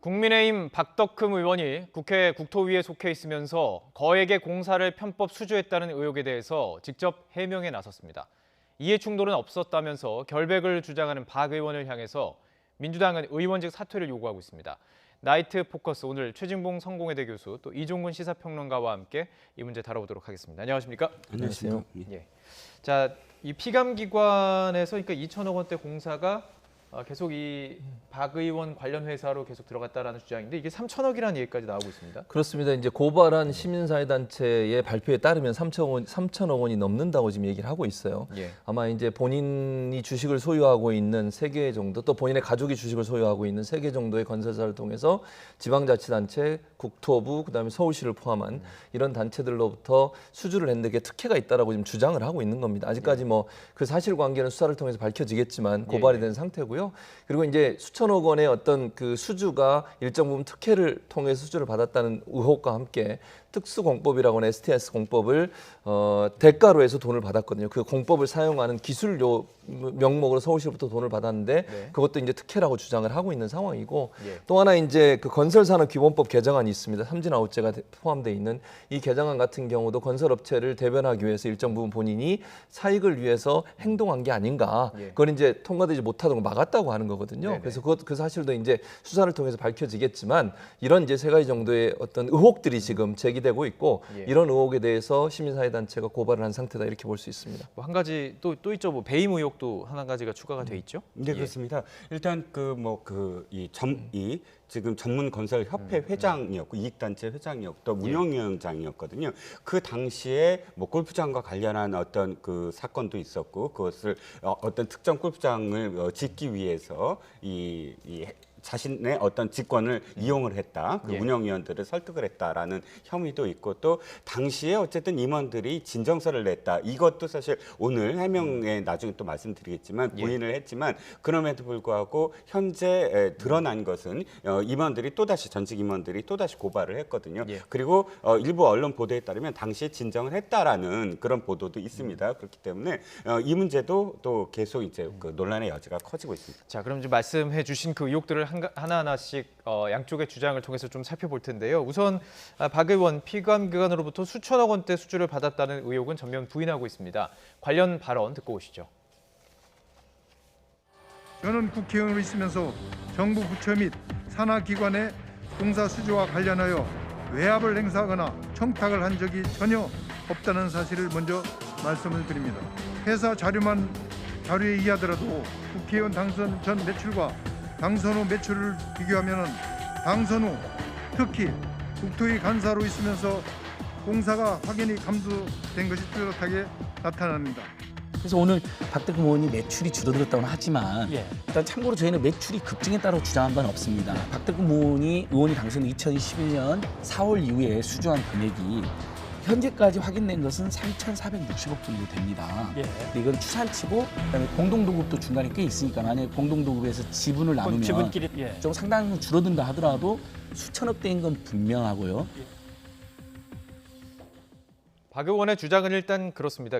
국민의힘 박덕흠 의원이 국회 국토위에 속해 있으면서 거액의 공사를 편법 수주했다는 의혹에 대해서 직접 해명에 나섰습니다. 이해 충돌은 없었다면서 결백을 주장하는 박 의원을 향해서 민주당은 의원직 사퇴를 요구하고 있습니다. 나이트 포커스 오늘 최진봉 성공회대 교수 또 이종근 시사평론가와 함께 이 문제 다뤄보도록 하겠습니다. 안녕하십니까? 안녕하세요. 예. 자, 이 피감기관에서 그러니까 2천억 원대 공사가 계속 이 박 의원 관련 회사로 계속 들어갔다라는 주장인데 이게 3천억이라는 얘기까지 나오고 있습니다. 그렇습니다. 이제 고발한 시민사회단체의 발표에 따르면 3천억 원이 넘는다고 지금 얘기를 하고 있어요. 예. 아마 이제 본인이 주식을 소유하고 있는 3개 정도, 또 본인의 가족이 주식을 소유하고 있는 3개 정도의 건설사를 통해서 지방자치단체, 국토부, 그다음에 서울시를 포함한 이런 단체들로부터 수주를 했는데 그게 특혜가 있다라고 지금 주장을 하고 있는 겁니다. 아직까지 뭐 그 사실관계는 수사를 통해서 밝혀지겠지만 고발이 된 상태고요. 그리고 이제 수천억 원의 어떤 그 수주가 일정 부분 특혜를 통해 수주를 받았다는 의혹과 함께 특수공법이라고 하는 STS 공법을 대가로 해서 돈을 받았거든요. 그 공법을 사용하는 기술료 명목으로 서울시로부터 돈을 받았는데 그것도 이제 특혜라고 주장을 하고 있는 상황이고 또 하나 이제 그 건설산업기본법 개정안이 있습니다. 삼진아웃제가 포함되어 있는 이 개정안 같은 경우도 건설업체를 대변하기 위해서 일정 부분 본인이 사익을 위해서 행동한 게 아닌가. 그걸 이제 통과되지 못하던 거 막았다고 하는 거거든요. 네네. 그래서 그 사실도 이제 수사를 통해서 밝혀지겠지만 이런 이제 3가지 정도의 어떤 의혹들이 지금 제기되고 있고 이런 의혹에 대해서 시민사회단체가 고발을 한 상태다 이렇게 볼 수 있습니다. 뭐 한 가지 또 있죠. 뭐 배임 의혹도 한 가지가 추가가 돼 있죠. 네, 그렇습니다. 일단 이 지금 전문 건설 협회 회장이었고 이익단체 회장이었고 또 운영위원장이었거든요. 그 당시에 뭐 골프장과 관련한 어떤 그 사건도 있었고 그것을 어떤 특정 골프장을 짓기 위해서 자신의 어떤 직권을 이용을 했다. 그 운영위원들을 설득을 했다라는 혐의도 있고 또 당시에 어쨌든 임원들이 진정서를 냈다. 이것도 사실 오늘 해명에 나중에 또 말씀드리겠지만 부인을 했지만 그럼에도 불구하고 현재 드러난 것은 임원들이 또다시 전직 임원들이 또다시 고발을 했거든요. 그리고 일부 언론 보도에 따르면 당시에 진정을 했다라는 그런 보도도 있습니다. 그렇기 때문에 이 문제도 또 계속 이제 그 논란의 여지가 커지고 있습니다. 자, 그럼 이제 말씀해 주신 그 의혹들을 하나하나씩 양쪽의 주장을 통해서 좀 살펴볼 텐데요. 우선 박 의원 피감기관으로부터 수천억 원대 수주를 받았다는 의혹은 전면 부인하고 있습니다. 관련 발언 듣고 오시죠. 저는 국회의원으로 있으면서 정부 부처 및 산하기관의 공사 수주와 관련하여 외압을 행사하거나 청탁을 한 적이 전혀 없다는 사실을 먼저 말씀을 드립니다. 회사 자료에 의하더라도 국회의원 당선 전 매출과 당선 후 매출을 비교하면 당선 후 특히 국토위 간사로 있으면서 공사가 확연히 감소된 것이 뚜렷하게 나타납니다. 그래서 오늘 박덕흠 의원이 매출이 줄어들었다고는 하지만 일단 참고로 저희는 매출이 급증했다고 주장한 건 없습니다. 박덕흠 의원이 당선 2021년 4월 이후에 수주한 금액이 현재까지 확인된 것은 3,460억 정도 됩니다. 근데 이건 추산치고 그다음에 공동도급도 중간에 꽤 있으니까 만약에 공동도급에서 지분을 나누면 좀 상당히 줄어든다 하더라도 수천억대인 건 분명하고요. 박 의원의 주장은 일단 그렇습니다.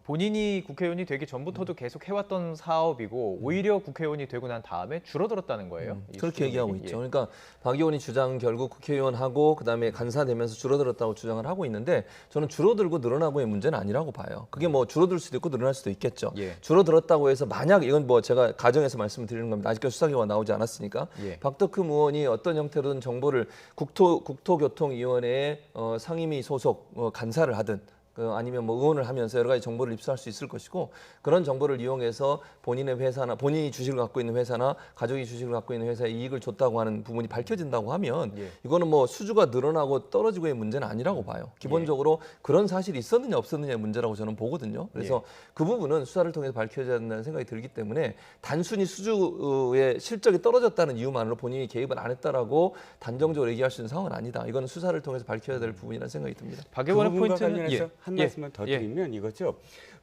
본인이 국회의원이 되기 전부터도 계속 해왔던 사업이고 오히려 국회의원이 되고 난 다음에 줄어들었다는 거예요. 그렇게 얘기하고 있죠. 그러니까 박 의원이 주장 결국 국회의원하고 그다음에 간사되면서 줄어들었다고 주장을 하고 있는데 저는 줄어들고 늘어나고의 문제는 아니라고 봐요. 그게 뭐 줄어들 수도 있고 늘어날 수도 있겠죠. 줄어들었다고 해서 만약 이건 뭐 제가 가정에서 말씀을 드리는 겁니다. 아직까지 수사 결과가 나오지 않았으니까 박덕흠 의원이 어떤 형태로든 정보를 국토교통위원회의 상임위 소속 간사를 하든 아니면 뭐 의원을 하면서 여러 가지 정보를 입수할 수 있을 것이고 그런 정보를 이용해서 본인의 회사나 본인이 주식을 갖고 있는 회사나 가족이 주식을 갖고 있는 회사에 이익을 줬다고 하는 부분이 밝혀진다고 하면 이거는 뭐 수주가 늘어나고 떨어지고의 문제는 아니라고 봐요. 기본적으로 그런 사실이 있었느냐 없었느냐의 문제라고 저는 보거든요. 그래서 그 부분은 수사를 통해서 밝혀져야 된다는 생각이 들기 때문에 단순히 수주의 실적이 떨어졌다는 이유만으로 본인이 개입을 안 했다라고 단정적으로 얘기할 수 있는 상황은 아니다. 이거는 수사를 통해서 밝혀야 될 부분이라는 생각이 듭니다. 박 의원의 그 부분과 포인트는 관련해서 한 말씀만 더 드리면 이거죠.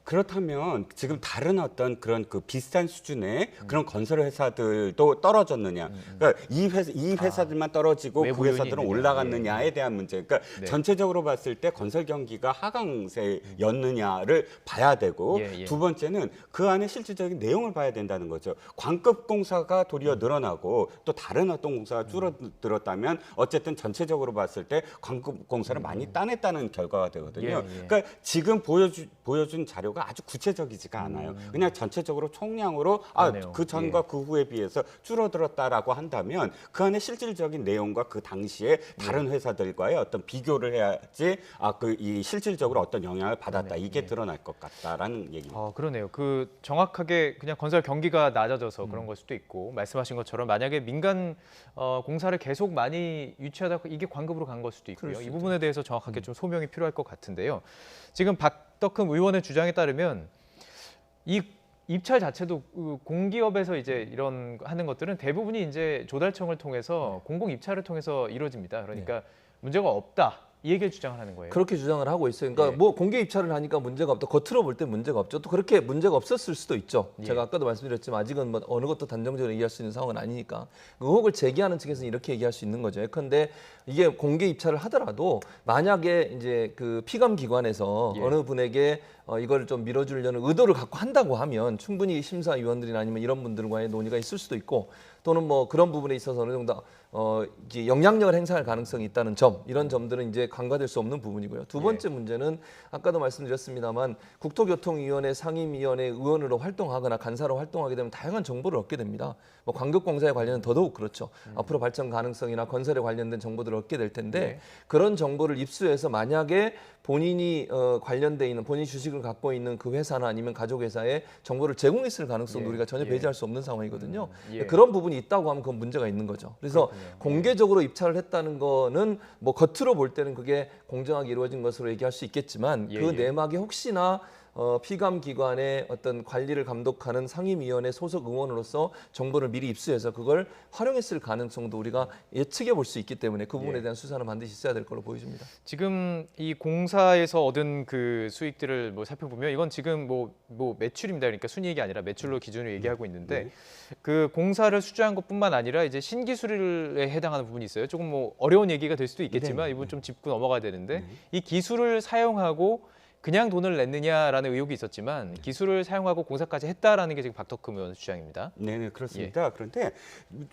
그렇다면 지금 다른 어떤 그런 그 비슷한 수준의 그런 건설 회사들도 떨어졌느냐? 그러니까 이 회사들만 떨어지고 외부 그 회사들은 요인이 있느냐. 올라갔느냐에 대한 문제. 그러니까 네. 전체적으로 봤을 때 건설 경기가 하강세였느냐를 봐야 되고 예, 예. 두 번째는 그 안에 실질적인 내용을 봐야 된다는 거죠. 광급 공사가 도리어 늘어나고 또 다른 어떤 공사가 줄어들었다면 어쨌든 전체적으로 봤을 때 광급 공사를 많이 따냈다는 결과가 되거든요. 예, 예. 그러니까 지금 보여준 자료가 아주 구체적이지가 않아요. 그냥 전체적으로 총량으로 그러네요. 그 전과 그 후에 비해서 줄어들었다라고 한다면 그 안에 실질적인 내용과 그 당시에 다른 회사들과의 어떤 비교를 해야지 이 실질적으로 어떤 영향을 받았다 이게 드러날 것 같다라는 얘기입니다. 그러네요. 그 정확하게 그냥 건설 경기가 낮아져서 그런 걸 수도 있고 말씀하신 것처럼 만약에 민간 공사를 계속 많이 유치하다 이게 광급으로 간 걸 수도 있고요. 이 부분에 대해서 정확하게 좀 소명이 필요할 것 같은데요. 지금 박덕흠 의원의 주장에 따르면 이 입찰 자체도 공기업에서 이제 이런 하는 것들은 대부분이 이제 조달청을 통해서 공공 입찰을 통해서 이루어집니다. 그러니까 문제가 없다. 이 얘기를 주장을 하는 거예요. 그렇게 주장을 하고 있어요. 그러니까 예. 뭐 공개 입찰을 하니까 문제가 없다. 겉으로 볼 때 문제가 없죠. 또 그렇게 문제가 없었을 수도 있죠. 예. 제가 아까도 말씀드렸지만 아직은 뭐 어느 것도 단정적으로 얘기할 수 있는 상황은 아니니까 의혹을 제기하는 측에서는 이렇게 얘기할 수 있는 거죠. 그런데 이게 공개 입찰을 하더라도 만약에 이제 그 피감 기관에서 예. 어느 분에게 이걸 좀 밀어주려는 의도를 갖고 한다고 하면 충분히 심사위원들이나 아니면 이런 분들과의 논의가 있을 수도 있고 또는 뭐 그런 부분에 있어서 어느 정도 이제 영향력을 행사할 가능성이 있다는 점 이런 점들은 이제 간과될 수 없는 부분이고요. 두 번째 문제는 아까도 말씀드렸습니다만 국토교통위원회 상임위원회 의원으로 활동하거나 간사로 활동하게 되면 다양한 정보를 얻게 됩니다. 뭐 광급공사에 관련은 더더욱 그렇죠. 앞으로 발전 가능성이나 건설에 관련된 정보들을 얻게 될 텐데 그런 정보를 입수해서 만약에 본인이 관련돼 있는 본인 주식을 갖고 있는 그 회사나 아니면 가족 회사에 정보를 제공했을 가능성도 예. 우리가 전혀 예. 배제할 수 없는 상황이거든요. 예. 그런 부분이 있다고 하면 그건 문제가 있는 거죠. 그래서 공개적으로 입찰을 했다는 거는 뭐 겉으로 볼 때는 그게 공정하게 이루어진 것으로 얘기할 수 있겠지만 예, 그 예. 내막에 혹시나 피감 기관의 어떤 관리를 감독하는 상임위원회 소속 의원으로서 정보를 미리 입수해서 그걸 활용했을 가능성도 우리가 예측해 볼 수 있기 때문에 그 부분에 예. 대한 수사는 반드시 있어야 될 걸로 보여집니다. 지금 이 공사에서 얻은 그 수익들을 뭐 살펴보면 이건 지금 뭐 매출입니다. 그러니까 순이익이 아니라 매출로 기준으로 얘기하고 있는데 그 공사를 수주한 것뿐만 아니라 이제 신기술에 해당하는 부분이 있어요. 조금 뭐 어려운 얘기가 될 수도 있겠지만 이 부분 좀 짚고 넘어가야 되는데 이 기술을 사용하고 그냥 돈을 냈느냐라는 의혹이 있었지만 기술을 사용하고 공사까지 했다라는 게 지금 박덕흠 의원 수장입니다. 네, 그렇습니다. 그런데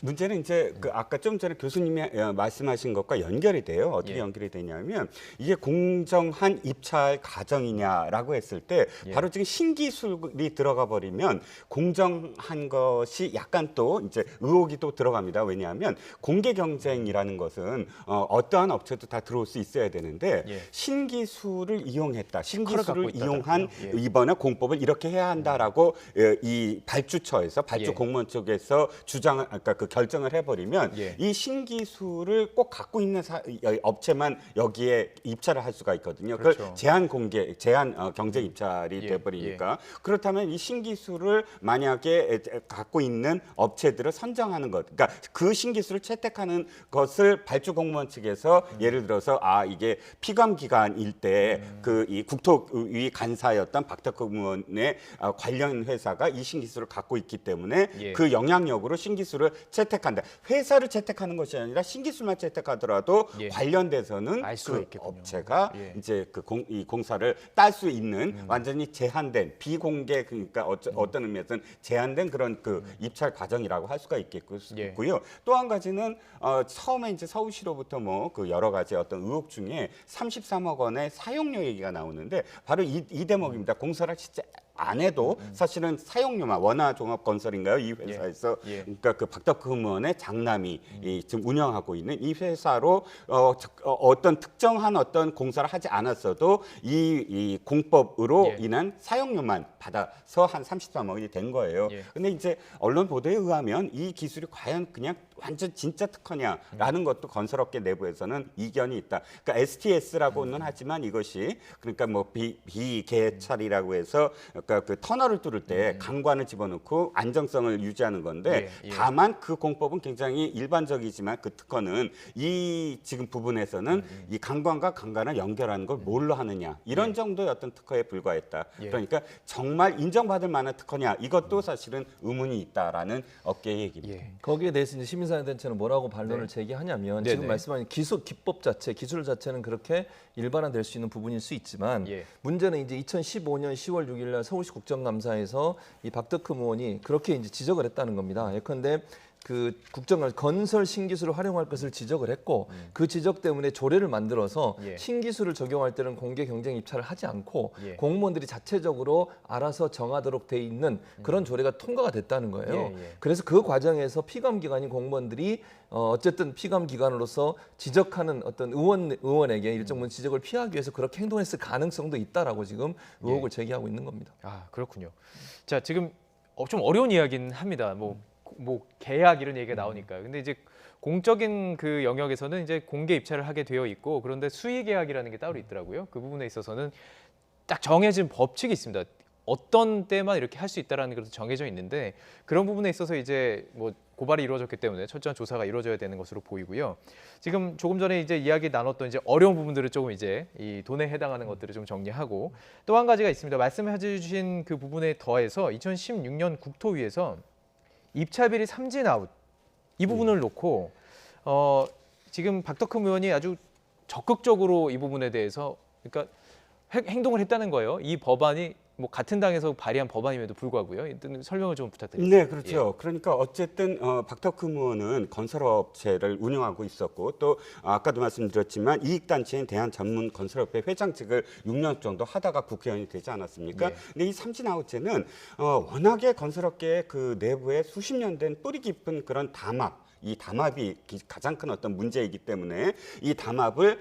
문제는 이제 그 아까 좀 전에 교수님이 말씀하신 것과 연결이 돼요. 어떻게 예. 연결이 되냐면 이게 공정한 입찰 과정이냐라고 했을 때 바로 지금 신기술이 들어가 버리면 공정한 것이 약간 또 이제 의혹이 또 들어갑니다. 왜냐하면 공개 경쟁이라는 것은 어떠한 업체도 다 들어올 수 있어야 되는데 예. 신기술을 이용했다. 갖고 신기술을 있다더라고요. 이용한 예. 이번에 공법을 이렇게 해야 한다라고 이 발주처에서 발주 예. 공무원 쪽에서 주장을 아까 그 결정을 해버리면 예. 이 신기술을 꼭 갖고 있는 업체만 여기에 입찰을 할 수가 있거든요. 그걸 그렇죠. 제한 경쟁 입찰이 예. 돼버리니까 그렇다면 이 신기술을 만약에 갖고 있는 업체들을 선정하는 것, 그러니까 그 신기술을 채택하는 것을 발주 공무원 측에서 예를 들어서 이게 피감 기관일 때 이 국토위 간사였던 박덕흠 의원의 관련 회사가 이 신기술을 갖고 있기 때문에 예. 그 영향력으로 신기술을 채택한다. 회사를 채택하는 것이 아니라 신기술만 채택하더라도 예. 관련돼서는 알 수가 그 있겠군요. 업체가 예. 이제 이 공사를 딸 수 있는 완전히 제한된 비공개 그러니까 어떤 의미에서는 제한된 그런 그 입찰 과정이라고 할 수가 예. 있겠고요. 또 한 가지는 처음에 이제 서울시로부터 뭐 그 여러 가지 어떤 의혹 중에 33억 원의 사용료 얘기가 나오는데 바로 이 대목입니다. 공사를 진짜 안 해도 사실은 사용료만 원화종합건설인가요? 이 회사에서 예. 그러니까 그 박덕흠 의원의 장남이 지금 운영하고 있는 이 회사로 어떤 특정한 어떤 공사를 하지 않았어도 이 공법으로 예. 인한 사용료만 받아서 한 33억이 된 거예요. 예. 근데 이제 언론 보도에 의하면 이 기술이 과연 그냥 완전 진짜 특허냐라는 것도 건설업계 내부에서는 이견이 있다. 그러니까 STS라고는 하지만 이것이 그러니까 뭐 비개찰이라고 해서 그러니까 그 터널을 뚫을 때 강관을 집어넣고 안정성을 유지하는 건데 예, 예. 다만 그 공법은 굉장히 일반적이지만 그 특허는 이 지금 부분에서는 이 강관과 강관을 연결하는 걸 뭘로 하느냐 이런 정도의 어떤 특허에 불과했다. 예. 그러니까 정말 인정받을 만한 특허냐 이것도 사실은 의문이 있다라는 업계의 얘기입니다. 예. 거기에 대해서 이제 시민사회단체는 뭐라고 반론을 네. 제기하냐면 네네. 지금 말씀하신 기법 자체, 기술 자체는 그렇게 일반화될 수 있는 부분일 수 있지만 예. 문제는 이제 2015년 10월 6일 날 서울시 국정감사에서 이 박덕흠 의원이 그렇게 이제 지적을 했다는 겁니다. 예컨대 그 국정감 건설 신기술을 활용할 것을 지적을 했고 그 지적 때문에 조례를 만들어서 예. 신기술을 적용할 때는 공개 경쟁 입찰을 하지 않고 예. 공무원들이 자체적으로 알아서 정하도록 돼 있는 그런 조례가 통과가 됐다는 거예요. 예, 예. 그래서 그 과정에서 피감 기관인 공무원들이 어쨌든 피감 기관으로서 지적하는 어떤 의원에게 일정 부분 지적을 피하기 위해서 그렇게 행동했을 가능성도 있다라고 지금 의혹을 제기하고 있는 겁니다. 아, 그렇군요. 자, 지금 좀 어려운 이야기는 합니다. 뭐 계약 이런 얘기가 나오니까. 근데 이제 공적인 그 영역에서는 이제 공개 입찰을 하게 되어 있고 그런데 수의 계약이라는 게 따로 있더라고요. 그 부분에 있어서는 딱 정해진 법칙이 있습니다. 어떤 때만 이렇게 할 수 있다라는 것도 정해져 있는데 그런 부분에 있어서 이제 뭐 고발이 이루어졌기 때문에 철저한 조사가 이루어져야 되는 것으로 보이고요. 지금 조금 전에 이제 이야기 나눴던 이제 어려운 부분들을 조금 이제 이 돈에 해당하는 것들을 좀 정리하고 또 한 가지가 있습니다. 말씀해 주신 그 부분에 더해서 2016년 국토위에서 입찰 비리 삼진 아웃 이 부분을 놓고 지금 박덕흠 의원이 아주 적극적으로 이 부분에 대해서 그러니까 행동을 했다는 거예요. 이 법안이 뭐 같은 당에서 발의한 법안임에도 불구하고요. 일단 설명을 좀 부탁드립니다. 네, 그렇죠. 그러니까 어쨌든 박덕흠 의원은 건설업체를 운영하고 있었고 또 아까도 말씀드렸지만 이익단체인 대한전문건설업회 회장직을 6년 정도 하다가 국회의원이 되지 않았습니까? 네. 근데 이 삼진아웃제는 워낙에 건설업계의 그 내부에 수십 년 된 뿌리 깊은 그런 담합 이 담합이 가장 큰 어떤 문제이기 때문에 이 담합을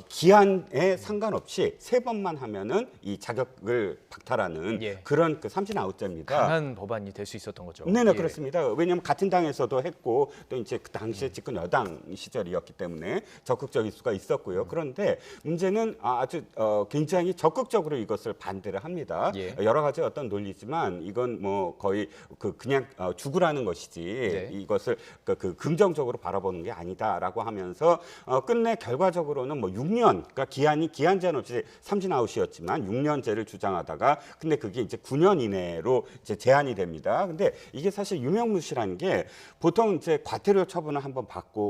기한에 상관없이 3번만 하면은 이 자격을 박탈하는 예. 그런 그 삼진 아웃제입니다. 강한 법안이 될 수 있었던 거죠. 네네, 예. 그렇습니다. 왜냐하면 같은 당에서도 했고 또 이제 그 당시에 집권 여당 시절이었기 때문에 적극적일 수가 있었고요. 그런데 문제는 아주 굉장히 적극적으로 이것을 반대를 합니다. 예. 여러 가지 어떤 논리지만 이건 뭐 거의 그냥 죽으라는 것이지 네. 이것을 그 긍정적으로 바라보는 게 아니다라고 하면서 끝내 결과적으로는 뭐 6년, 그러니까 기한 제한 없이 삼진 아웃이었지만 6년제를 주장하다가 근데 그게 이제 9년 이내로 이제 제한이 됩니다. 근데 이게 사실 유명무실한 게 보통 이제 과태료 처분을 한번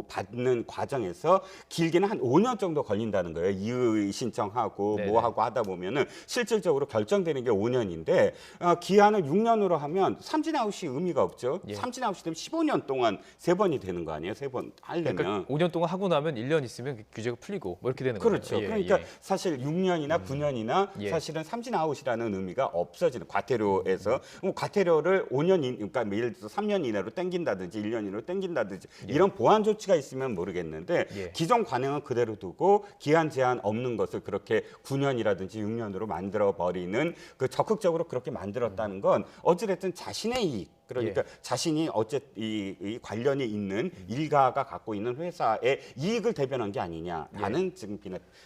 받는 과정에서 길게는 한 5년 정도 걸린다는 거예요. 이의 신청하고 네네. 뭐 하고 하다 보면은 실질적으로 결정되는 게 5년인데 기한을 6년으로 하면 삼진 아웃이 의미가 없죠. 예. 삼진 아웃이 되면 15년 동안 3번이 되는 거 아니에요? 3번 하려면. 그러니까 5년 동안 하고 나면 1년 있으면 그 규제가 풀리고 뭐 이렇게 되는 거죠. 그렇죠. 그러니까 사실 6년이나 9년이나 예. 사실은 삼진 아웃이라는 의미가 없어지는 과태료에서 과태료를 5년 그러니까 예를 들어서 3년 이내로 땡긴다든지 1년 이내로 땡긴다든지 이런 보완 조치가 있으면 모르겠는데 예. 기존 관행은 그대로 두고 기한 제한 없는 것을 그렇게 9년이라든지 6년으로 만들어 버리는 그 적극적으로 그렇게 만들었다는 건 어찌됐든 자신의 이익 그러니까 자신이 이 관련이 있는 일가가 갖고 있는 회사의 이익을 대변한 게 아니냐라는 지금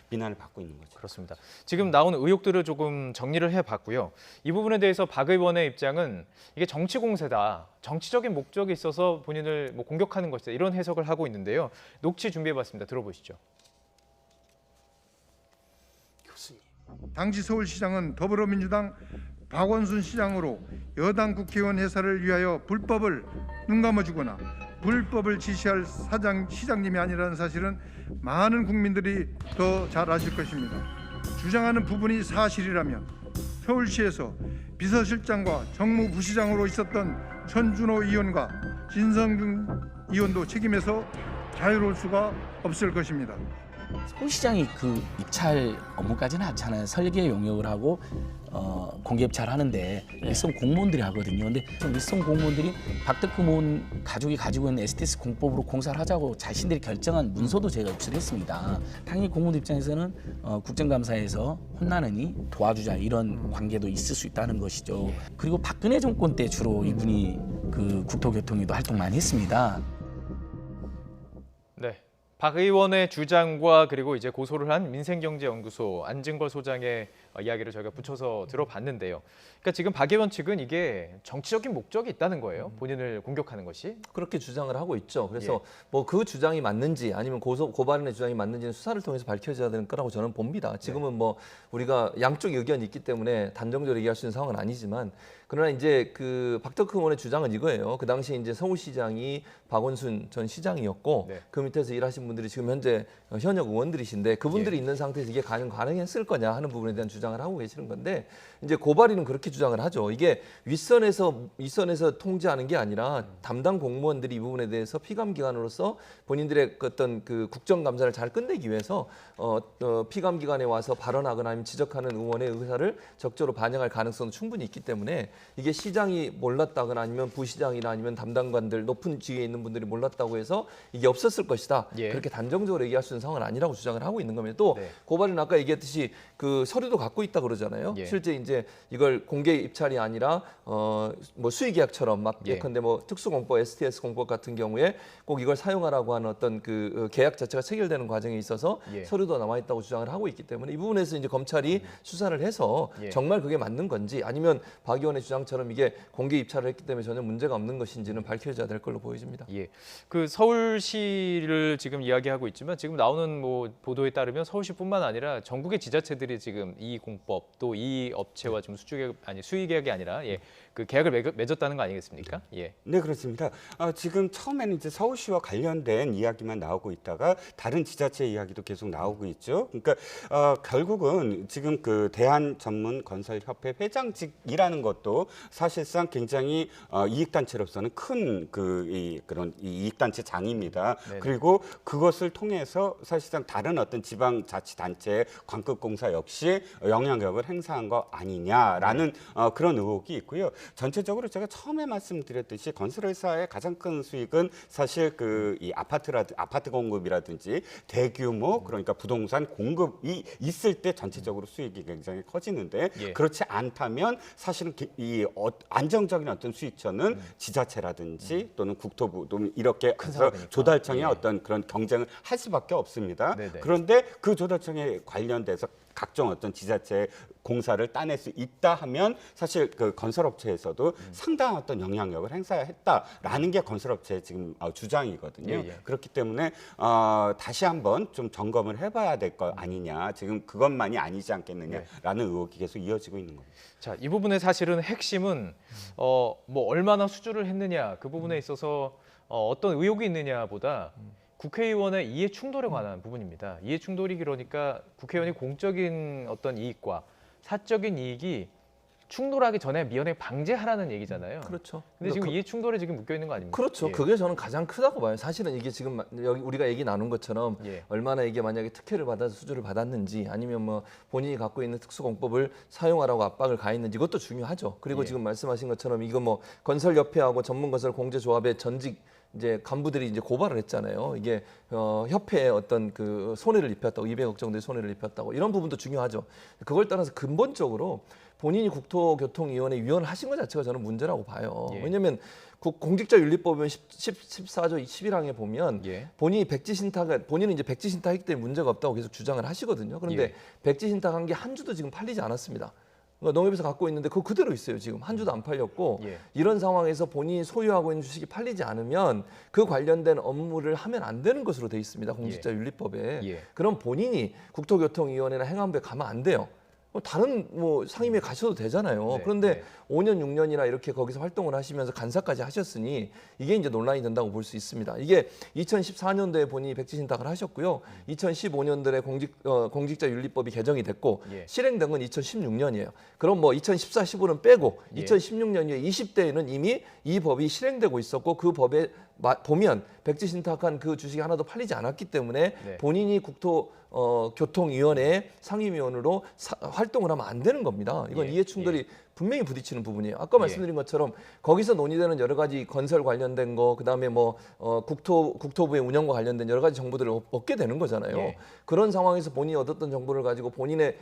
비난을 받고 있는 거죠. 그렇습니다. 지금 나온 의혹들을 조금 정리를 해봤고요. 이 부분에 대해서 박 의원의 입장은 이게 정치 공세다. 정치적인 목적이 있어서 본인을 뭐 공격하는 것이다. 이런 해석을 하고 있는데요. 녹취 준비해봤습니다. 들어보시죠. 당시 서울시장은 더불어민주당 박원순 시장으로 여당 국회의원 회사를 위하여 불법을 눈감아주거나 불법을 지시할 시장님이 아니라는 사실은 많은 국민들이 더 잘 아실 것입니다. 주장하는 부분이 사실이라면 서울시에서 비서실장과 정무부시장으로 있었던 천준호 의원과 진성준 의원도 책임에서 자유로울 수가 없을 것입니다. 서울시장이 그 입찰 업무까지는 않잖아요. 설계 용역을 하고 공개 입찰을 하는데 윗선 공무원들이 하거든요. 근데 윗선 공무원들이 박덕흠 의원 가족이 가지고 있는 STS 공법으로 공사를 하자고 자신들이 결정한 문서도 제가 제출했습니다. 당연히 공무원들 입장에서는 국정감사에서 혼나느니 도와주자 이런 관계도 있을 수 있다는 것이죠. 그리고 박근혜 정권 때 주로 이분이 그 국토교통위도 활동 많이 했습니다. 네. 박 의원의 주장과 그리고 이제 고소를 한 민생경제연구소 안진걸 소장의 이야기를 저희가 붙여서 들어봤는데요. 그러니까 지금 박 의원 측은 이게 정치적인 목적이 있다는 거예요. 본인을 공격하는 것이. 그렇게 주장을 하고 있죠. 그래서 예. 뭐 그 주장이 맞는지 아니면 고발인의 주장이 맞는지는 수사를 통해서 밝혀져야 되는 거라고 저는 봅니다. 지금은 뭐 우리가 양쪽 의견이 있기 때문에 단정적으로 얘기할 수 있는 상황은 아니지만 그러나 이제 그 박덕흠 의원의 주장은 이거예요. 그 당시에 이제 서울시장이 박원순 전 시장이었고 네. 그 밑에서 일하신 분들이 지금 현재 현역 의원들이신데 그분들이 있는 상태에서 이게 가능했을 거냐 하는 부분에 대한 주장을 하고 계시는 건데 이제 고발인은 그렇게 주장을 하죠. 이게 윗선에서 통제하는 게 아니라 담당 공무원들이 이 부분에 대해서 피감기관으로서 본인들의 어떤 그 국정감사를 잘 끝내기 위해서 피감기관에 와서 발언하거나 아니면 지적하는 의원의 의사를 적절히 반영할 가능성은 충분히 있기 때문에 이게 시장이 몰랐다거나 아니면 부시장이나 아니면 담당관들 높은 지위에 있는 분들이 몰랐다고 해서 이게 없었을 것이다. 예. 그렇게 단정적으로 얘기할 수 있는 상황은 아니라고 주장을 하고 있는 겁니다. 또 네. 고발인 아까 얘기했듯이 그 서류도 갖고 있다 그러잖아요. 예. 실제 이제 이걸 공개 입찰이 아니라 뭐 수의계약처럼 막 예. 예컨대 뭐 특수공법, STS 공법 같은 경우에 꼭 이걸 사용하라고 하는 어떤 그 계약 자체가 체결되는 과정에 있어서 예. 서류도 남아 있다고 주장을 하고 있기 때문에 이 부분에서 이제 검찰이 수사를 해서 예. 정말 그게 맞는 건지 아니면 박 의원의 주장처럼 이게 공개 입찰을 했기 때문에 전혀 문제가 없는 것인지는 밝혀져야 될 걸로 보여집니다. 예, 그 서울시를 지금 이야기하고 있지만 지금 나오는 뭐 보도에 따르면 서울시뿐만 아니라 전국의 지자체들이 지금 이 공법 또 이 업체와 지금 수의계약이 아니라 그 계약을 맺었다는 거 아니겠습니까? 예. 네, 그렇습니다. 지금 처음에는 이제 서울시와 관련된 이야기만 나오고 있다가 다른 지자체 이야기도 계속 나오고 있죠. 그러니까 결국은 지금 그 대한전문건설협회 회장직이라는 것도 사실상 굉장히 이익단체로서는 큰 그런 이익단체장입니다. 네네. 그리고 그것을 통해서 사실상 다른 어떤 지방자치단체, 관급공사 역시 영향력을 행사한 거 아니냐라는 그런 의혹이 있고요. 전체적으로 제가 처음에 말씀드렸듯이 건설회사의 가장 큰 수익은 사실 이 아파트 공급이라든지 대규모 그러니까 부동산 공급이 있을 때 전체적으로 수익이 굉장히 커지는데 예. 그렇지 않다면 사실은 이 안정적인 어떤 수익처는 지자체라든지 또는 국토부 또는 이렇게 큰 해서 사업이니까. 조달청의 예. 어떤 그런 경쟁을 할 수밖에 없습니다. 네네. 그런데 그 조달청에 관련돼서 각종 어떤 지자체 공사를 따낼 수 있다 하면 사실 그 건설업체에서도 상당한 어떤 영향력을 행사했다라는 게 건설업체의 지금 주장이거든요. 예, 예. 그렇기 때문에 다시 한번 좀 점검을 해봐야 될 거 아니냐. 지금 그것만이 아니지 않겠느냐라는 의혹이 계속 이어지고 있는 겁니다. 자, 이 부분의 사실은 핵심은 뭐 얼마나 수주를 했느냐 그 부분에 있어서 어떤 의혹이 있느냐보다 국회의원의 이해 충돌에 관한 부분입니다. 이해 충돌이 그러니까 국회의원이 공적인 어떤 이익과 사적인 이익이 충돌하기 전에 미연에 방지하라는 얘기잖아요. 그렇죠. 근데 지금 이해 충돌에 지금 묶여 있는 거 아닙니까? 그렇죠. 예. 그게 저는 가장 크다고 봐요. 사실은 이게 지금 여기 우리가 얘기 나눈 것처럼 예. 얼마나 이게 만약에 특혜를 받아서 수주를 받았는지 아니면 뭐 본인이 갖고 있는 특수공법을 사용하라고 압박을 가했는지 이것도 중요하죠. 그리고 예. 지금 말씀하신 것처럼 이거 뭐 건설협회하고 전문건설공제조합의 전직 이제 간부들이 이제 고발을 했잖아요. 이게 협회에 어떤 그 손해를 입혔다고 200억 정도의 손해를 입혔다고 이런 부분도 중요하죠. 그걸 떠나서 근본적으로 본인이 국토교통위원회 위원을 하신 것 자체가 저는 문제라고 봐요. 예. 왜냐하면 공직자윤리법은 14조 11항에 보면 예. 본인이 본인은 이제 백지신탁했기 때문에 문제가 없다고 계속 주장을 하시거든요. 그런데 예. 백지신탁한 게 한 주도 지금 팔리지 않았습니다. 그러니까 농협에서 갖고 있는데 그거 그대로 있어요. 지금 한 주도 안 팔렸고 예. 이런 상황에서 본인이 소유하고 있는 주식이 팔리지 않으면 그 관련된 업무를 하면 안 되는 것으로 돼 있습니다. 공직자윤리법에. 예. 그럼 본인이 국토교통위원회나 행안부에 가면 안 돼요. 다른 뭐 상임위에 가셔도 되잖아요. 네, 그런데 네. 5년, 6년이나 이렇게 거기서 활동을 하시면서 간사까지 하셨으니 이게 이제 논란이 된다고 볼 수 있습니다. 이게 2014년도에 본인이 백지신탁을 하셨고요. 2015년도에 공직자윤리법이 개정이 됐고 예. 실행된 건 2016년이에요. 그럼 뭐 2014, 15는 빼고 예. 2016년 이후에 20대에는 이미 이 법이 실행되고 있었고 그 법에 보면 백지신탁한 그 주식이 하나도 팔리지 않았기 때문에 네. 본인이 국토교통위원회 상임위원으로 활동을 하면 안 되는 겁니다. 이건 예. 이해충돌이 분명히 부딪히는 부분이에요. 아까 말씀드린 것처럼 거기서 논의되는 여러 가지 건설 관련된 거, 그다음에 뭐 국토부의 운영과 관련된 여러 가지 정보들을 얻게 되는 거잖아요. 예. 그런 상황에서 본인이 얻었던 정보를 가지고 본인의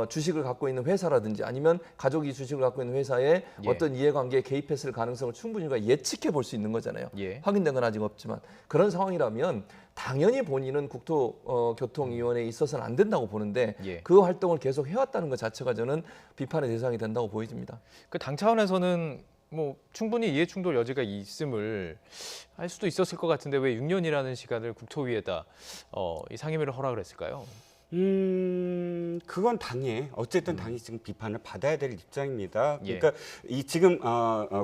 주식을 갖고 있는 회사라든지 아니면 가족이 주식을 갖고 있는 회사에 예. 어떤 이해관계에 개입했을 가능성을 충분히 우리가 예측해 볼 수 있는 거잖아요. 예. 확인된 건 아직 없지만 그런 상황이라면 당연히 본인은 국토교통위원회에 있어서는 안 된다고 보는데 예. 그 활동을 계속 해왔다는 것 자체가 저는 비판의 대상이 된다고 보여집니다. 그 당 차원에서는 뭐 충분히 이해 충돌 여지가 있음을 할 수도 있었을 것 같은데 왜 6년이라는 시간을 국토위에다 이 상임위를 허락을 했을까요? 그건 당에 어쨌든 당이 지금 비판을 받아야 될 입장입니다. 예. 그러니까 이 지금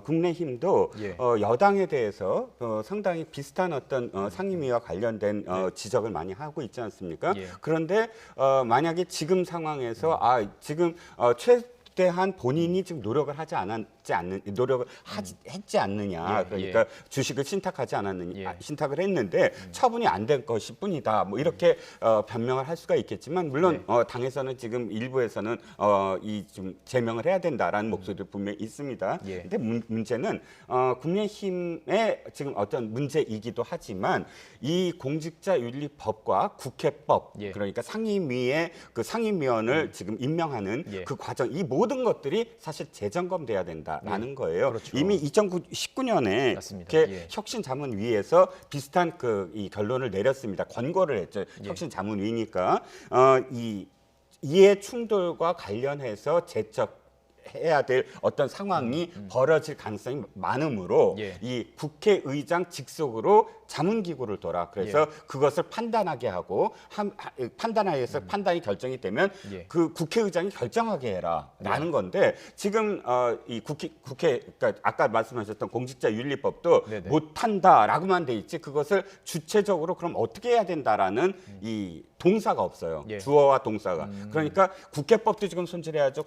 국민의힘도 예. 여당에 대해서 상당히 비슷한 어떤 상임위와 관련된 지적을 많이 하고 있지 않습니까? 예. 그런데 만약에 지금 상황에서 지금 최대한 본인이 지금 노력을 하지 했지 않느냐. 예, 그러니까 주식을 신탁하지 않았느냐. 예. 신탁을 했는데 처분이 안 된 것일 뿐이다. 뭐 이렇게 변명을 할 수가 있겠지만 물론 네. 당에서는 지금 일부에서는 이 좀 제명을 해야 된다라는 목소리도 분명히 있습니다. 예. 근데 문제는 국민의힘의 지금 어떤 문제이기도 하지만 이 공직자윤리법과 국회법 예. 그러니까 상임위의 그 상임위원을 지금 임명하는 예. 그 과정 이 모든 것들이 사실 재점검돼야 된다라는 거예요. 그렇죠. 이미 2019년에 맞습니다. 이렇게 예. 혁신자문위에서 비슷한 이 결론을 내렸습니다. 권고를 했죠. 예. 혁신자문위니까 이 이해 충돌과 관련해서 제척해야 될 어떤 상황이 벌어질 가능성이 많으므로 예. 이 국회의장 직속으로 자문기구를 둬라. 그래서 그것을 판단하게 하고 판단하여서 판단이 결정이 되면 예. 그 국회의장이 결정하게 해라라는 건데 지금 이 국회 그러니까 아까 말씀하셨던 공직자윤리법도 네네. 못한다라고만 돼 있지 그것을 주체적으로 그럼 어떻게 해야 된다라는 이 동사가 없어요. 예. 주어와 동사가. 그러니까 국회법도 지금 손질해야죠.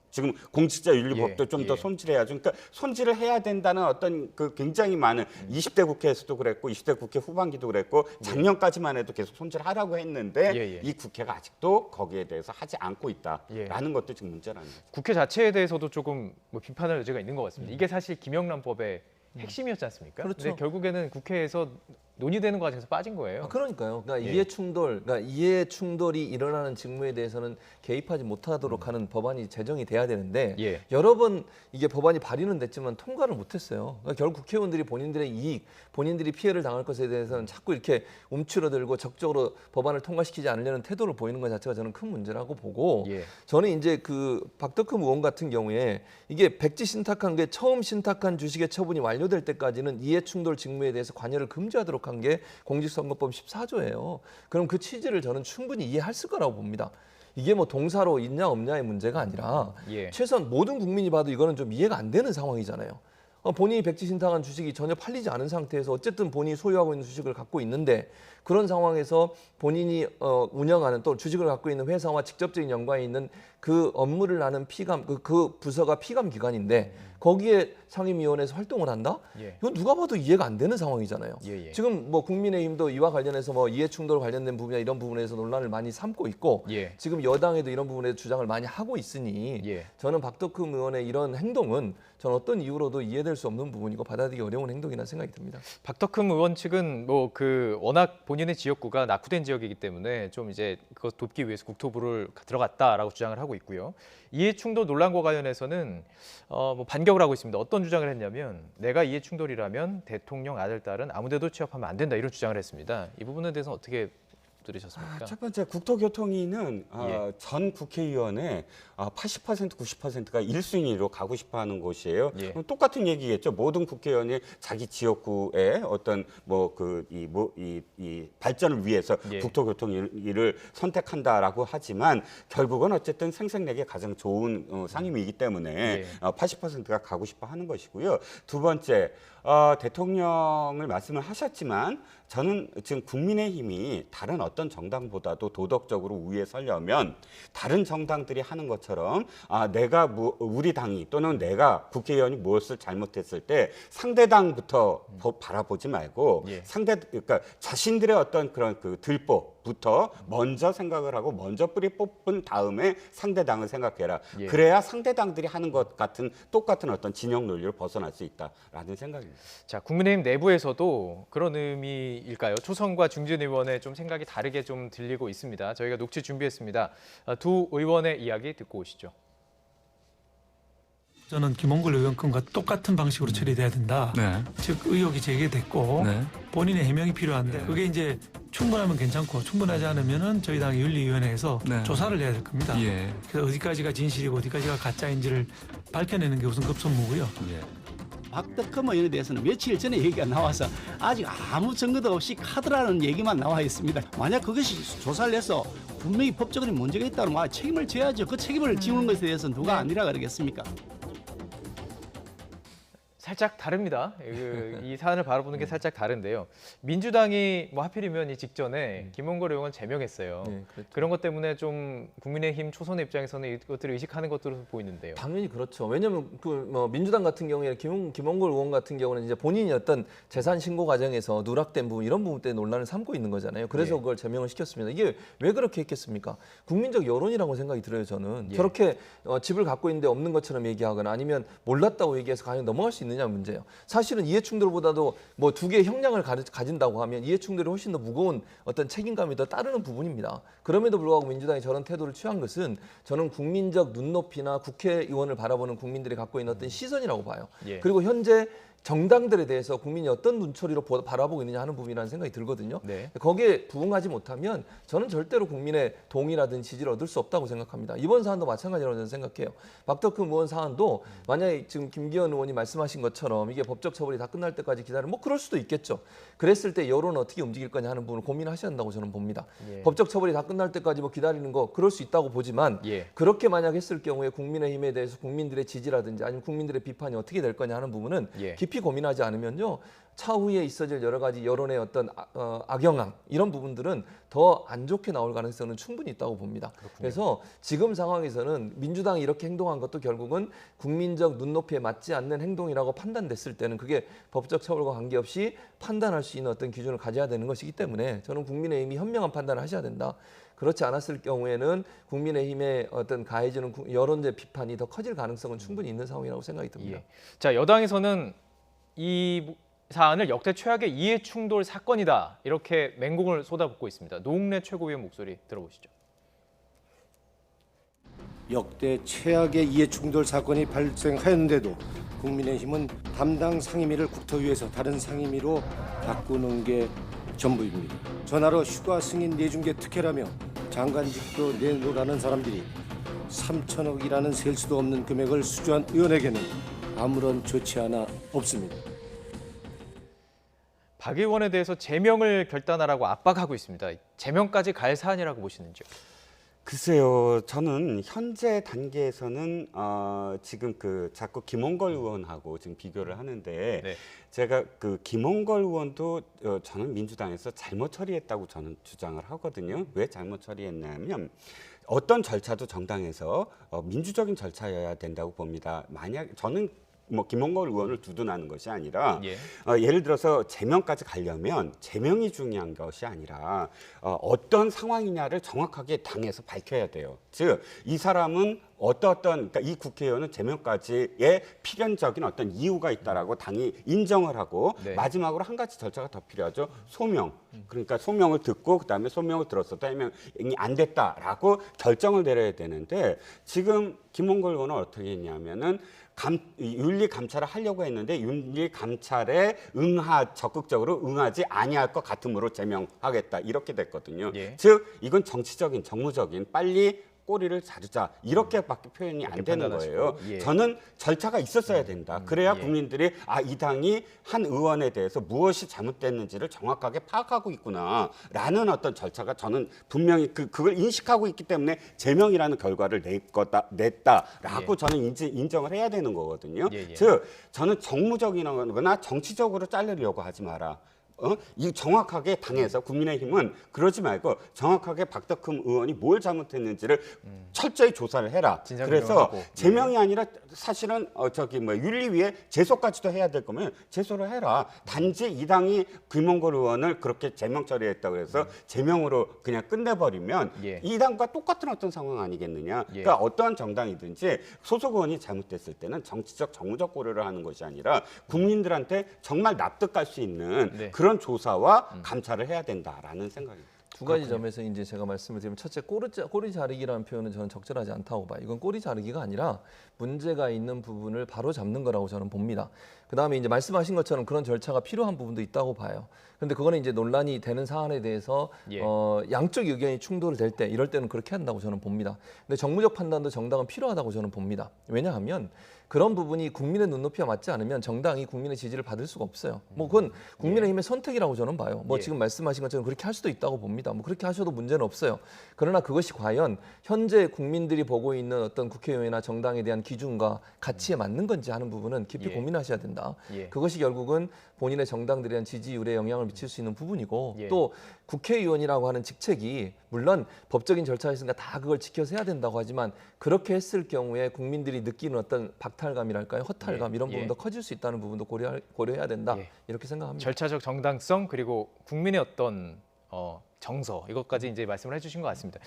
지금 공직자윤리법도 예, 좀 더 예. 손질해야죠. 그러니까 손질을 해야 된다는 어떤 그 굉장히 많은 20대 국회에서도 그랬고 20대 국회 후반기도 그랬고 작년까지만 해도 계속 손질하라고 했는데 예, 예. 이 국회가 아직도 거기에 대해서 하지 않고 있다라는 예. 것도 지금 문제라는 거죠. 국회 자체에 대해서도 조금 뭐 비판할 여지가 있는 것 같습니다. 이게 사실 김영란법의 핵심이었지 않습니까? 그렇죠. 근데 결국에는 국회에서 논의되는 과정에서 빠진 거예요. 그러니까요. 그러니까 예. 이해 충돌이 일어나는 직무에 대해서는 개입하지 못하도록 하는 법안이 제정이 돼야 되는데 예. 여러 번 이게 법안이 발의는 됐지만 통과를 못했어요. 그러니까 결국 국회의원들이 본인들의 이익, 본인들이 피해를 당할 것에 대해서는 자꾸 이렇게 움츠러들고 적극적으로 법안을 통과시키지 않으려는 태도를 보이는 것 자체가 저는 큰 문제라고 보고 예. 저는 이제 그 박덕흠 의원 같은 경우에 이게 백지 신탁한 게 처음 신탁한 주식의 처분이 완료될 때까지는 이해 충돌 직무에 대해서 관여를 금지하도록 한 게 공직선거법 14조예요. 그럼 그 취지를 저는 충분히 이해했을 거라고 봅니다. 이게 뭐 동사로 있냐 없냐의 문제가 아니라 예. 최소한 모든 국민이 봐도 이거는 좀 이해가 안 되는 상황이잖아요. 본인이 백지 신탁한 주식이 전혀 팔리지 않은 상태에서 어쨌든 본인이 소유하고 있는 주식을 갖고 있는데 그런 상황에서 본인이 운영하는 또 주식을 갖고 있는 회사와 직접적인 연관이 있는 그 업무를 나는 피감 그 부서가 피감 기관인데 거기에 상임위원회에서 활동을 한다? 예. 이건 누가 봐도 이해가 안 되는 상황이잖아요. 예, 예. 지금 뭐 국민의힘도 이와 관련해서 뭐 이해 충돌 관련된 부분이나 이런 부분에서 논란을 많이 삼고 있고 예. 지금 여당에도 이런 부분에 주장을 많이 하고 있으니 예. 저는 박덕흠 의원의 이런 행동은 저는 어떤 이유로도 이해될 수 없는 부분이고 받아들이기 어려운 행동이라는 생각이 듭니다. 박덕흠 의원 측은 뭐 그 워낙 본인의 지역구가 낙후된 지역이기 때문에 좀 이제 그것 돕기 위해서 국토부를 들어갔다라고 주장을 하고 있고요. 이해 충돌 논란과 관련해서는 뭐 반격을 하고 있습니다. 어떤 주장을 했냐면 내가 이해 충돌이라면 대통령 아들 딸은 아무데도 취업하면 안 된다 이런 주장을 했습니다. 이 부분에 대해서는 어떻게 들으셨습니까? 첫 번째 국토교통위는 예. 전 국회의원의 80% 90%가 1순위로 가고 싶어하는 곳이에요. 예. 그럼 똑같은 얘기겠죠. 모든 국회의원이 자기 지역구의 어떤 이 발전을 위해서 예. 국토교통위를 선택한다라고 하지만 결국은 어쨌든 생색내기 가장 좋은 상임위이기 때문에 예. 80%가 가고 싶어하는 것이고요. 두 번째. 대통령을 말씀을 하셨지만 저는 지금 국민의힘이 다른 어떤 정당보다도 도덕적으로 우위에 서려면 다른 정당들이 하는 것처럼 내가 우리 당이 또는 내가 국회의원이 무엇을 잘못했을 때 상대당부터 바라보지 말고 예. 그러니까 자신들의 어떤 그런 그 들보부터 먼저 생각을 하고 먼저 뿌리 뽑은 다음에 상대당을 생각해라. 예. 그래야 상대당들이 하는 것 같은 똑같은 어떤 진영 논리로 벗어날 수 있다라는 생각입니다. 자, 국민의힘 내부에서도 그런 의미일까요? 초선과 중진 의원의 좀 생각이 다르게 좀 들리고 있습니다. 저희가 녹취 준비했습니다. 두 의원의 이야기 듣고 오시죠. 저는 김홍걸 의원 건과 똑같은 방식으로 처리돼야 된다. 네. 즉 의혹이 제기됐고 네. 본인의 해명이 필요한데 그게 이제 충분하면 괜찮고 충분하지 않으면은 저희 당 윤리위원회에서 네. 조사를 해야 될 겁니다. 예. 그래서 어디까지가 진실이고 어디까지가 가짜인지를 밝혀내는 게 우선 급선무고요. 예. 박덕흠 의원에 대해서는 며칠 전에 얘기가 나와서 아직 아무 증거도 없이 카드라는 얘기만 나와 있습니다. 만약 그것이 조사를 해서 분명히 법적인 문제가 있다면 책임을 져야죠. 그 책임을 지우는 것에 대해서는 누가 아니라 그러겠습니까? 살짝 다릅니다. 이 사안을 바라보는 게 살짝 다른데요. 민주당이 뭐 하필이면 이 직전에 김홍걸 의원을 제명했어요. 네, 그렇죠. 그런 것 때문에 좀 국민의힘 초선의 입장에서는 이것들을 의식하는 것으로 보이는데요. 당연히 그렇죠. 왜냐하면 뭐 민주당 같은 경우에 김홍걸 의원 같은 경우는 이제 본인이 어떤 재산 신고 과정에서 누락된 부분 이런 부분 때문에 논란을 삼고 있는 거잖아요. 그래서 예. 그걸 제명을 시켰습니다. 이게 왜 그렇게 했겠습니까? 국민적 여론이라고 생각이 들어요. 저는 예. 저렇게 집을 갖고 있는데 없는 것처럼 얘기하거나 아니면 몰랐다고 얘기해서 과연 넘어갈 수 있느냐 문제예요. 사실은 이해충돌보다도 뭐 두 개의 형량을 가진다고 하면 이해충돌이 훨씬 더 무거운 어떤 책임감이 더 따르는 부분입니다. 그럼에도 불구하고 민주당이 저런 태도를 취한 것은 저는 국민적 눈높이나 국회의원을 바라보는 국민들이 갖고 있는 어떤 시선이라고 봐요. 예. 그리고 현재 정당들에 대해서 국민이 어떤 눈초리로 바라보고 있느냐 하는 부분이라는 생각이 들거든요. 네. 거기에 부응하지 못하면 저는 절대로 국민의 동의라든지 지지를 얻을 수 없다고 생각합니다. 이번 사안도 마찬가지라고 저는 생각해요. 박덕흠 의원 사안도 만약에 지금 김기현 의원이 말씀하신 것처럼 이게 법적 처벌이 다 끝날 때까지 기다리면 뭐 그럴 수도 있겠죠. 그랬을 때 여론은 어떻게 움직일 거냐 하는 부분을 고민하셔야 한다고 저는 봅니다. 예. 법적 처벌이 다 끝날 때까지 뭐 기다리는 거 그럴 수 있다고 보지만 예. 그렇게 만약 했을 경우에 국민의힘에 대해서 국민들의 지지라든지 아니면 국민들의 비판이 어떻게 될 거냐 하는 부분은 예. 깊이 고민하지 않으면요. 차후에 있어질 여러 가지 여론의 어떤 악영향 이런 부분들은 더 안 좋게 나올 가능성은 충분히 있다고 봅니다. 그래서 지금 상황에서는 민주당이 이렇게 행동한 것도 결국은 국민적 눈높이에 맞지 않는 행동이라고 판단됐을 때는 그게 법적 처벌과 관계없이 판단할 수 있는 어떤 기준을 가져야 되는 것이기 때문에 저는 국민의힘이 현명한 판단을 하셔야 된다. 그렇지 않았을 경우에는 국민의힘의 어떤 가해지는 여론의 비판이 더 커질 가능성은 충분히 있는 상황이라고 생각이 듭니다. 예. 자, 여당에서는 이 사안을 역대 최악의 이해충돌 사건이다 이렇게 맹공을 쏟아붓고 있습니다. 노웅래 최고위원 목소리 들어보시죠. 역대 최악의 이해충돌 사건이 발생하였는데도 국민의힘은 담당 상임위를 국토위에서 다른 상임위로 바꾸는 게 전부입니다. 전화로 휴가 승인 내준 게 특혜라며 장관직도 내놓으라는 사람들이 3천억이라는 셀 수도 없는 금액을 수주한 의원에게는 아무런 조치 하나 없습니다. 박 의원에 대해서 제명을 결단하라고 압박하고 있습니다. 제명까지 갈 사안이라고 보시는지요? 글쎄요, 저는 현재 단계에서는 지금 자꾸 김홍걸 의원하고 지금 비교를 하는데 네. 제가 김홍걸 의원도 저는 민주당에서 잘못 처리했다고 저는 주장을 하거든요. 왜 잘못 처리했냐면 어떤 절차도 정당에서 민주적인 절차여야 된다고 봅니다. 만약 저는 뭐 김홍걸 의원을 두둔하는 것이 아니라 예. 예를 들어서 제명까지 가려면 제명이 중요한 것이 아니라 어떤 상황이냐를 정확하게 당에서 밝혀야 돼요. 즉 이 사람은 그러니까 이 국회의원은 제명까지의 필연적인 어떤 이유가 있다라고 당이 인정을 하고 네. 마지막으로 한 가지 절차가 더 필요하죠. 소명. 그러니까 소명을 듣고 그다음에 소명을 들었어도 해명이 안 됐다라고 결정을 내려야 되는데 지금 김홍걸 의원은 어떻게 했냐면은 윤리 감찰을 하려고 했는데 윤리 감찰에 적극적으로 응하지 아니할 것 같음으로 제명하겠다 이렇게 됐거든요. 예. 즉 이건 정치적인 정무적인 빨리 꼬리를 자르자 이렇게밖에 표현이 안 되는 거예요. 예. 저는 절차가 있었어야 된다. 그래야 예. 국민들이 이 당이 한 의원에 대해서 무엇이 잘못됐는지를 정확하게 파악하고 있구나라는 어떤 절차가 저는 분명히 그걸 인식하고 있기 때문에 제명이라는 결과를 냈다라고 예. 저는 인정을 해야 되는 거거든요. 예, 예. 즉 저는 정무적이거나 정치적으로 자르려고 하지 마라. 이 정확하게 당에서 국민의힘은 그러지 말고 정확하게 박덕흠 의원이 뭘 잘못했는지를 철저히 조사를 해라. 그래서 하고. 제명이 아니라 사실은 윤리위에 제소까지도 해야 될 거면 제소를 해라. 단지 이 당이 김홍걸 의원을 그렇게 제명 처리했다고 해서 제명으로 그냥 끝내버리면 예. 이 당과 똑같은 어떤 상황 아니겠느냐. 예. 그러니까 어떠한 정당이든지 소속 의원이 잘못됐을 때는 정치적 정무적 고려를 하는 것이 아니라 국민들한테 정말 납득할 수 있는 네. 그런 조사와 감찰을 해야 된다라는 생각입니다. 두 가지 점에서 이제 제가 말씀을 드리면 첫째 꼬리 자르기라는 표현은 저는 적절하지 않다고 봐요. 이건 꼬리 자르기가 아니라 문제가 있는 부분을 바로 잡는 거라고 저는 봅니다. 그다음에 이제 말씀하신 것처럼 그런 절차가 필요한 부분도 있다고 봐요. 그런데 그거는 이제 논란이 되는 사안에 대해서 예. 양쪽 의견이 충돌될 때 이럴 때는 그렇게 한다고 저는 봅니다. 근데 정무적 판단도 정당은 필요하다고 저는 봅니다. 왜냐하면 그런 부분이 국민의 눈높이와 맞지 않으면 정당이 국민의 지지를 받을 수가 없어요. 뭐 그건 국민의힘의 선택이라고 저는 봐요. 뭐 예. 지금 말씀하신 것처럼 그렇게 할 수도 있다고 봅니다. 뭐 그렇게 하셔도 문제는 없어요. 그러나 그것이 과연 현재 국민들이 보고 있는 어떤 국회의원이나 정당에 대한 기준과 가치에 맞는 건지 하는 부분은 깊이 예. 고민하셔야 된다. 예. 그것이 결국은 본인의 정당들에 대한 지지율에 영향을 미칠 수 있는 부분이고 예. 또 국회의원이라고 하는 직책이 물론 법적인 절차가 있으니까 다 그걸 지켜서 해야 된다고 하지만 그렇게 했을 경우에 국민들이 느끼는 어떤 박탈감이랄까요? 허탈감 예. 이런 예. 부분도 커질 수 있다는 부분도 고려해야 된다. 예. 이렇게 생각합니다. 절차적 정당성 그리고 국민의 어떤 정서 이것까지 이제 말씀을 해주신 것 같습니다.